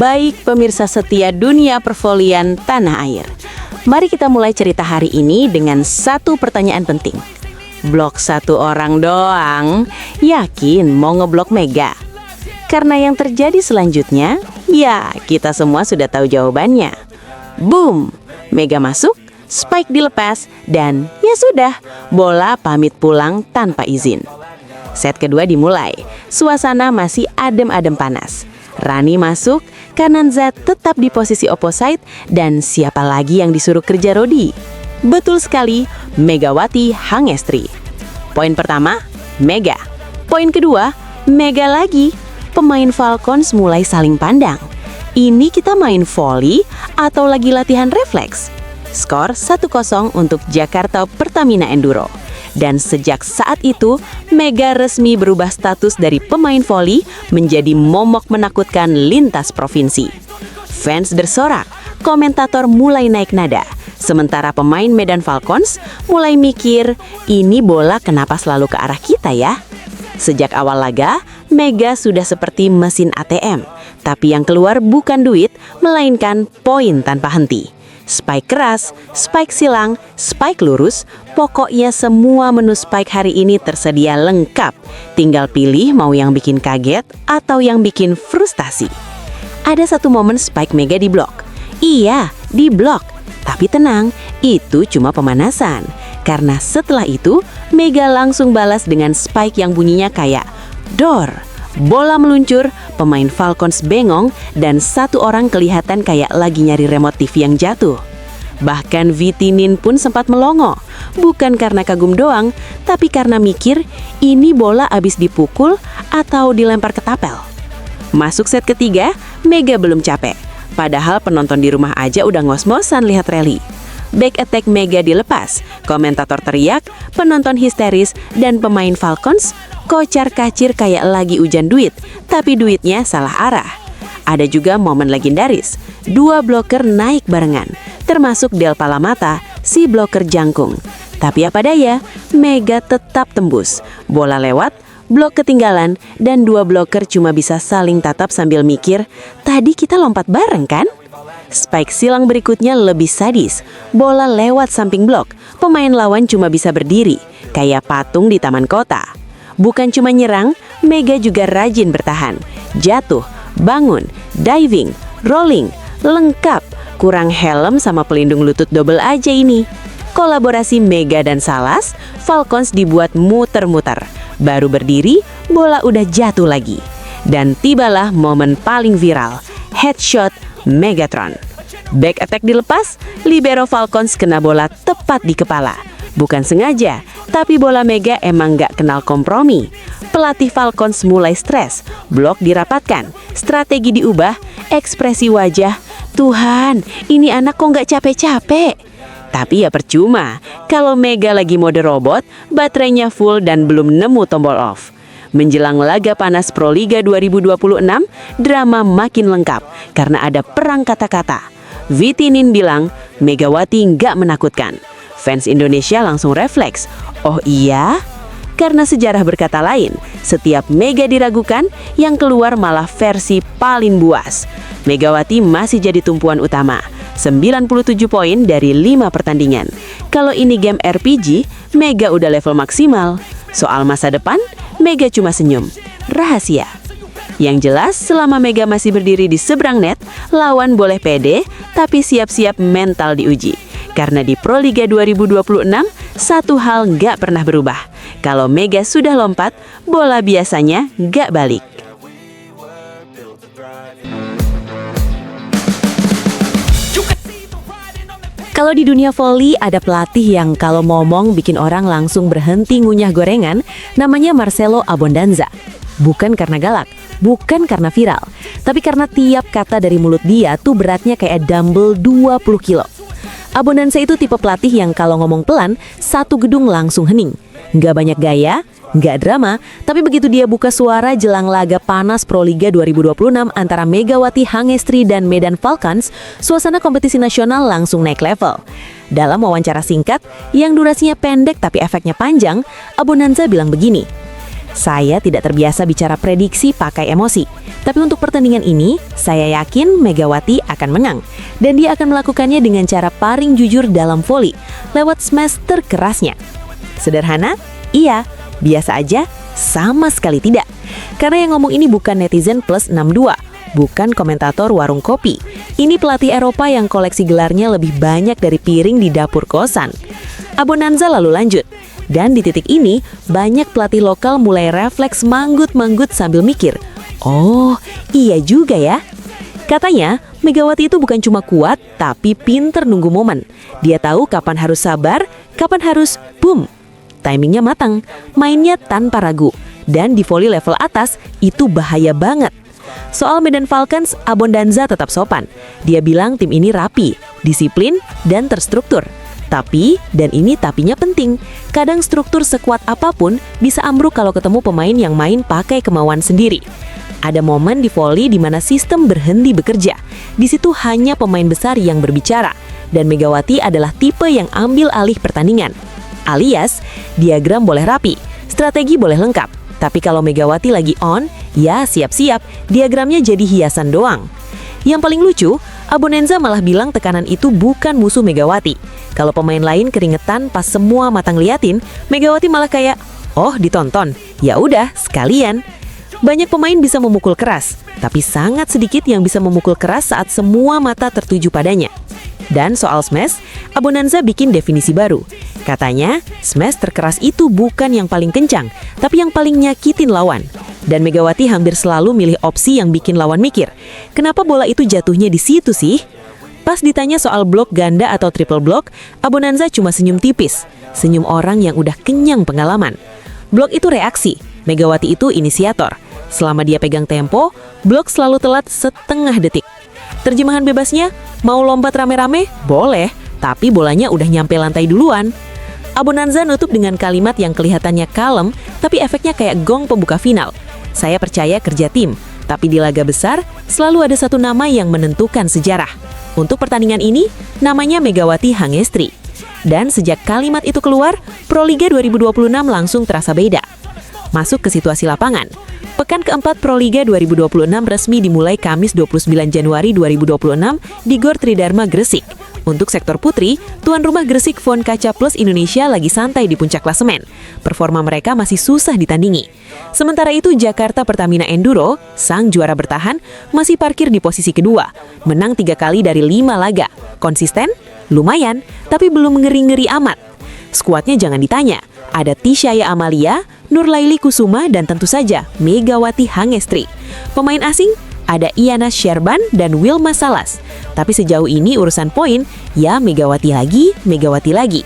Baik pemirsa setia dunia pervolian tanah air, mari kita mulai cerita hari ini dengan satu pertanyaan penting. Blok satu orang doang, yakin mau ngeblok Mega? Karena yang terjadi selanjutnya, ya kita semua sudah tahu jawabannya. Boom, Mega masuk, Spike dilepas, dan ya sudah, bola pamit pulang tanpa izin. Set kedua dimulai, suasana masih adem-adem panas. Rani masuk, Kananza tetap di posisi opposite, dan siapa lagi yang disuruh kerja Rodi? Betul sekali, Megawati Hangestri. Poin pertama, Mega. Poin kedua, Mega lagi. Pemain Falcons mulai saling pandang. Ini kita main volley atau lagi latihan refleks? Skor 1-0 untuk Jakarta Pertamina Enduro. Dan sejak saat itu, Mega resmi berubah status dari pemain voli menjadi momok menakutkan lintas provinsi. Fans bersorak, komentator mulai naik nada. Sementara pemain Medan Falcons mulai mikir, ini bola kenapa selalu ke arah kita ya? Sejak awal laga, Mega sudah seperti mesin ATM. Tapi yang keluar bukan duit, melainkan poin tanpa henti. Spike keras, spike silang, spike lurus, pokoknya semua menu spike hari ini tersedia lengkap. Tinggal pilih mau yang bikin kaget atau yang bikin frustasi. Ada satu momen spike Mega di blok. Iya, di blok. Tapi tenang, itu cuma pemanasan. Karena setelah itu, Mega langsung balas dengan spike yang bunyinya kayak dor. Bola meluncur, pemain Falcons bengong, dan satu orang kelihatan kayak lagi nyari remote TV yang jatuh. Bahkan Vitinin pun sempat melongo. Bukan karena kagum doang, tapi karena mikir ini bola abis dipukul atau dilempar ke tapel. Masuk set ketiga, Mega belum capek. Padahal penonton di rumah aja udah ngos-ngosan lihat rally. Back attack Mega dilepas, komentator teriak, penonton histeris, dan pemain Falcons kocar-kacir kayak lagi hujan duit, tapi duitnya salah arah. Ada juga momen legendaris, dua bloker naik barengan, termasuk Del Palamata, si bloker jangkung. Tapi apa daya, Mega tetap tembus. Bola lewat, blok ketinggalan, dan dua bloker cuma bisa saling tatap sambil mikir, tadi kita lompat bareng kan? Spike silang berikutnya lebih sadis. Bola lewat samping blok. Pemain lawan cuma bisa berdiri, kayak patung di taman kota. Bukan cuma nyerang, Mega juga rajin bertahan. Jatuh, bangun, diving, rolling, lengkap. Kurang helm sama pelindung lutut double aja ini. Kolaborasi Mega dan Salas, Falcons dibuat muter-muter. Baru berdiri, bola udah jatuh lagi. Dan tibalah momen paling viral, headshot Megatron. Back attack dilepas, libero Falcons kena bola tepat di kepala. Bukan sengaja, tapi bola Mega emang gak kenal kompromi. Pelatih Falcons mulai stres, blok dirapatkan, strategi diubah, ekspresi wajah, Tuhan, ini anak kok gak capek-capek. Tapi ya percuma, kalau Mega lagi mode robot, baterainya full dan belum nemu tombol off. Menjelang laga panas Proliga 2026, drama makin lengkap karena ada perang kata-kata. Vitinin bilang, Megawati nggak menakutkan. Fans Indonesia langsung refleks, oh iya? Karena sejarah berkata lain, setiap Mega diragukan, yang keluar malah versi paling buas. Megawati masih jadi tumpuan utama, 97 poin dari 5 pertandingan. Kalau ini game RPG, Mega udah level maksimal. Soal masa depan, Mega cuma senyum. Rahasia. Yang jelas, selama Mega masih berdiri di seberang net, lawan boleh pede, tapi siap-siap mental diuji. Karena di Proliga 2026, satu hal nggak pernah berubah. Kalau Mega sudah lompat, bola biasanya nggak balik. Kalau di dunia voli ada pelatih yang kalau ngomong bikin orang langsung berhenti ngunyah gorengan, namanya Marcelo Abondanza. Bukan karena galak, bukan karena viral, tapi karena tiap kata dari mulut dia tuh beratnya kayak dumbbell 20 kilo. Abondanza itu tipe pelatih yang kalau ngomong pelan, satu gedung langsung hening. Nggak banyak gaya, nggak drama, tapi begitu dia buka suara jelang laga panas Proliga 2026 antara Megawati Hangestri dan Medan Falcons, suasana kompetisi nasional langsung naik level. Dalam wawancara singkat, yang durasinya pendek tapi efeknya panjang, Abondanza bilang begini, Saya tidak terbiasa bicara prediksi pakai emosi. Tapi untuk pertandingan ini, saya yakin Megawati akan menang. Dan dia akan melakukannya dengan cara paling jujur dalam voli, lewat smash terkerasnya. Sederhana? Iya. Biasa aja? Sama sekali tidak. Karena yang ngomong ini bukan netizen plus 62, bukan komentator warung kopi. Ini pelatih Eropa yang koleksi gelarnya lebih banyak dari piring di dapur kosan. Abbondanza lalu lanjut. Dan di titik ini, banyak pelatih lokal mulai refleks manggut-manggut sambil mikir, oh, iya juga ya. Katanya, Megawati itu bukan cuma kuat, tapi pinter nunggu momen. Dia tahu kapan harus sabar, kapan harus boom. Timingnya matang, mainnya tanpa ragu. Dan di voli level atas, itu bahaya banget. Soal Medan Falcons, Abbondanza tetap sopan. Dia bilang tim ini rapi, disiplin, dan terstruktur. Tapi, dan ini tapinya penting, kadang struktur sekuat apapun bisa ambruk kalau ketemu pemain yang main pakai kemauan sendiri. Ada momen di voli di mana sistem berhenti bekerja. Di situ hanya pemain besar yang berbicara, dan Megawati adalah tipe yang ambil alih pertandingan. Alias, diagram boleh rapi, strategi boleh lengkap, tapi kalau Megawati lagi on, ya siap-siap, diagramnya jadi hiasan doang. Yang paling lucu, Abbondanza malah bilang tekanan itu bukan musuh Megawati. Kalau pemain lain keringetan pas semua mata ngeliatin, Megawati malah kayak, oh ditonton, ya udah sekalian. Banyak pemain bisa memukul keras, tapi sangat sedikit yang bisa memukul keras saat semua mata tertuju padanya. Dan soal smash, Abbondanza bikin definisi baru. Katanya, smash terkeras itu bukan yang paling kencang, tapi yang paling nyakitin lawan. Dan Megawati hampir selalu milih opsi yang bikin lawan mikir, kenapa bola itu jatuhnya di situ sih? Pas ditanya soal blok ganda atau triple block, Abbondanza cuma senyum tipis, senyum orang yang udah kenyang pengalaman. Blok itu reaksi, Megawati itu inisiator. Selama dia pegang tempo, blok selalu telat setengah detik. Terjemahan bebasnya, mau lompat rame-rame? Boleh, tapi bolanya udah nyampe lantai duluan. Abbondanza nutup dengan kalimat yang kelihatannya kalem, tapi efeknya kayak gong pembuka final. Saya percaya kerja tim, tapi di laga besar selalu ada satu nama yang menentukan sejarah. Untuk pertandingan ini, namanya Megawati Hangestri. Dan sejak kalimat itu keluar, Proliga 2026 langsung terasa beda. Masuk ke situasi lapangan. Pekan keempat Proliga 2026 resmi dimulai Kamis 29 Januari 2026 di Gor Tridharma Gresik. Untuk sektor putri, tuan rumah Gresik Von Kaca Plus Indonesia lagi santai di puncak klasemen. Performa mereka masih susah ditandingi. Sementara itu Jakarta Pertamina Enduro, sang juara bertahan, masih parkir di posisi kedua. Menang 3 kali dari 5 laga. Konsisten? Lumayan, tapi belum ngeri-ngeri amat. Skuadnya jangan ditanya. Ada Tisyaya Amalia, Nurlaili Kusuma, dan tentu saja Megawati Hangestri. Pemain asing? Ada Iana Sherban dan Wilma Salas. Tapi sejauh ini urusan poin, ya Megawati lagi, Megawati lagi.